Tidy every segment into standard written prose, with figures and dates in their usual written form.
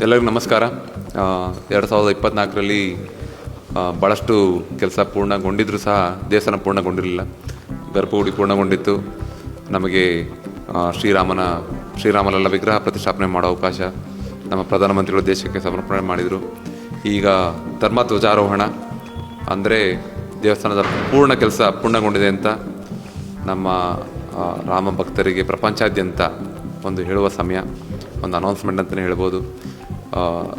ಎಲ್ಲರಿಗೂ ನಮಸ್ಕಾರ. 2024ರಲ್ಲಿ ಭಾಳಷ್ಟು ಕೆಲಸ ಪೂರ್ಣಗೊಂಡಿದ್ದರೂ ಸಹ ದೇವಸ್ಥಾನ ಪೂರ್ಣಗೊಂಡಿರಲಿಲ್ಲ. ಗರ್ಭಗುಡಿ ಪೂರ್ಣಗೊಂಡಿತ್ತು. ನಮಗೆ ಶ್ರೀರಾಮಲಲ್ಲ ವಿಗ್ರಹ ಪ್ರತಿಷ್ಠಾಪನೆ ಮಾಡೋ ಅವಕಾಶ ನಮ್ಮ ಪ್ರಧಾನಮಂತ್ರಿಗಳು ದೇಶಕ್ಕೆ ಸಮರ್ಪಣೆ ಮಾಡಿದರು. ಈಗ ಧರ್ಮ ಧ್ವಜಾರೋಹಣ ಅಂದರೆ ದೇವಸ್ಥಾನದ ಪೂರ್ಣ ಕೆಲಸ ಪೂರ್ಣಗೊಂಡಿದೆ ಅಂತ ನಮ್ಮ ರಾಮ ಭಕ್ತರಿಗೆ ಪ್ರಪಂಚಾದ್ಯಂತ ಒಂದು ಹೇಳುವ ಸಮಯ, ಒಂದು ಅನೌನ್ಸ್ಮೆಂಟ್ ಅಂತಲೇ ಹೇಳ್ಬೋದು.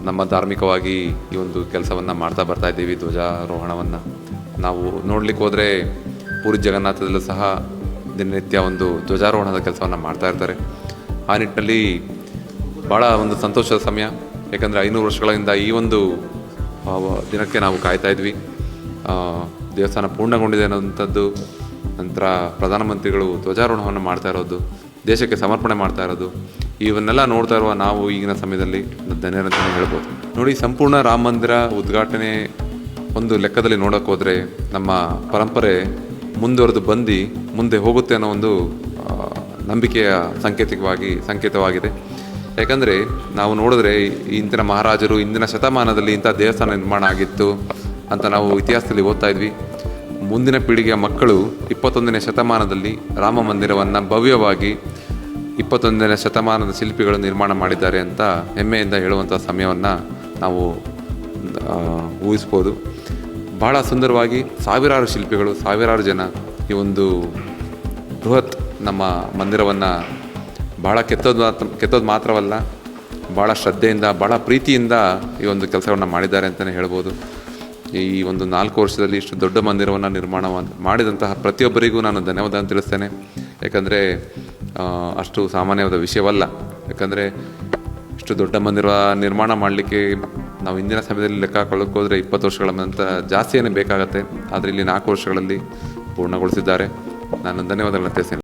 ನಮ್ಮ ಧಾರ್ಮಿಕವಾಗಿ ಈ ಒಂದು ಕೆಲಸವನ್ನು ಮಾಡ್ತಾ ಬರ್ತಾ ಇದ್ದೀವಿ. ಧ್ವಜಾರೋಹಣವನ್ನು ನಾವು ನೋಡ್ಲಿಕ್ಕೆ ಹೋದರೆ ಪೂರಿ ಜಗನ್ನಾಥದಲ್ಲೂ ಸಹ ದಿನನಿತ್ಯ ಒಂದು ಧ್ವಜಾರೋಹಣದ ಕೆಲಸವನ್ನು ಮಾಡ್ತಾ ಇರ್ತಾರೆ. ಆ ನಿಟ್ಟಿನಲ್ಲಿ ಭಾಳ ಒಂದು ಸಂತೋಷದ ಸಮಯ. ಯಾಕಂದರೆ 500 ವರ್ಷಗಳಿಂದ ಈ ಒಂದು ದಿನಕ್ಕೆ ನಾವು ಕಾಯ್ತಾ ಇದ್ವಿ. ದೇವಸ್ಥಾನ ಪೂರ್ಣಗೊಂಡಿದೆ ಅನ್ನೋಂಥದ್ದು, ನಂತರ ಪ್ರಧಾನಮಂತ್ರಿಗಳು ಧ್ವಜಾರೋಹಣವನ್ನು ಮಾಡ್ತಾ ಇರೋದು, ದೇಶಕ್ಕೆ ಸಮರ್ಪಣೆ ಮಾಡ್ತಾ ಇರೋದು, ಇವನ್ನೆಲ್ಲ ನೋಡ್ತಾ ಇರುವ ನಾವು ಈಗಿನ ಸಮಯದಲ್ಲಿ ಧನ್ಯರಂತಲೇ ಹೇಳ್ಬೋದು. ನೋಡಿ, ಸಂಪೂರ್ಣ ರಾಮ ಮಂದಿರ ಉದ್ಘಾಟನೆ ಒಂದು ಲೆಕ್ಕದಲ್ಲಿ ನೋಡೋಕೆ ಹೋದರೆ ನಮ್ಮ ಪರಂಪರೆ ಮುಂದುವರೆದು ಬಂದು ಮುಂದೆ ಹೋಗುತ್ತೆ ಅನ್ನೋ ಒಂದು ನಂಬಿಕೆಯ ಸಂಕೇತವಾಗಿದೆ. ಯಾಕಂದರೆ ನಾವು ನೋಡಿದ್ರೆ ಇಂದಿನ ಮಹಾರಾಜರು ಇಂದಿನ ಶತಮಾನದಲ್ಲಿ ಇಂಥ ದೇವಸ್ಥಾನ ನಿರ್ಮಾಣ ಆಗಿತ್ತು ಅಂತ ನಾವು ಇತಿಹಾಸದಲ್ಲಿ ಓದ್ತಾ ಇದ್ವಿ. ಮುಂದಿನ ಪೀಳಿಗೆಯ ಮಕ್ಕಳು 21ನೇ ಶತಮಾನದಲ್ಲಿ ರಾಮ ಮಂದಿರವನ್ನು ಭವ್ಯವಾಗಿ 21ನೇ ಶತಮಾನದ ಶಿಲ್ಪಿಗಳು ನಿರ್ಮಾಣ ಮಾಡಿದ್ದಾರೆ ಅಂತ ಹೆಮ್ಮೆಯಿಂದ ಹೇಳುವಂಥ ಸಮಯವನ್ನು ನಾವು ಊಹಿಸ್ಬೋದು. ಭಾಳ ಸುಂದರವಾಗಿ ಸಾವಿರಾರು ಶಿಲ್ಪಿಗಳು, ಸಾವಿರಾರು ಜನ ಈ ಒಂದು ಬೃಹತ್ ನಮ್ಮ ಮಂದಿರವನ್ನು ಭಾಳ ಕೆತ್ತೋದು ಮಾತ್ರವಲ್ಲ, ಭಾಳ ಶ್ರದ್ಧೆಯಿಂದ, ಭಾಳ ಪ್ರೀತಿಯಿಂದ ಈ ಒಂದು ಕೆಲಸವನ್ನು ಮಾಡಿದ್ದಾರೆ ಅಂತಲೇ ಹೇಳ್ಬೋದು. ಈ ಒಂದು 4 ವರ್ಷದಲ್ಲಿ ಇಷ್ಟು ದೊಡ್ಡ ಮಂದಿರವನ್ನು ನಿರ್ಮಾಣ ಮಾಡಿದಂತಹ ಪ್ರತಿಯೊಬ್ಬರಿಗೂ ನಾನು ಧನ್ಯವಾದ ತಿಳಿಸ್ತೇನೆ. ಯಾಕಂದರೆ ಅಷ್ಟು ಸಾಮಾನ್ಯವಾದ ವಿಷಯವಲ್ಲ. ಯಾಕಂದರೆ ಇಷ್ಟು ದೊಡ್ಡ ಮಂದಿರ ನಿರ್ಮಾಣ ಮಾಡಲಿಕ್ಕೆ ನಾವು ಇಂದಿನ ಸಮಯದಲ್ಲಿ ಲೆಕ್ಕ ಹಾಕೊಳ್ಳೋಕೆ ಹೋದರೆ 20 ವರ್ಷಗಳಂತ ಜಾಸ್ತಿಯೇ ಬೇಕಾಗತ್ತೆ. ಆದರೆ ಇಲ್ಲಿ 4 ವರ್ಷಗಳಲ್ಲಿ ಪೂರ್ಣಗೊಳಿಸಿದ್ದಾರೆ. ನಾನು ಧನ್ಯವಾದಗಳನ್ನು ತಿಳಿಸ್ತೇನೆ.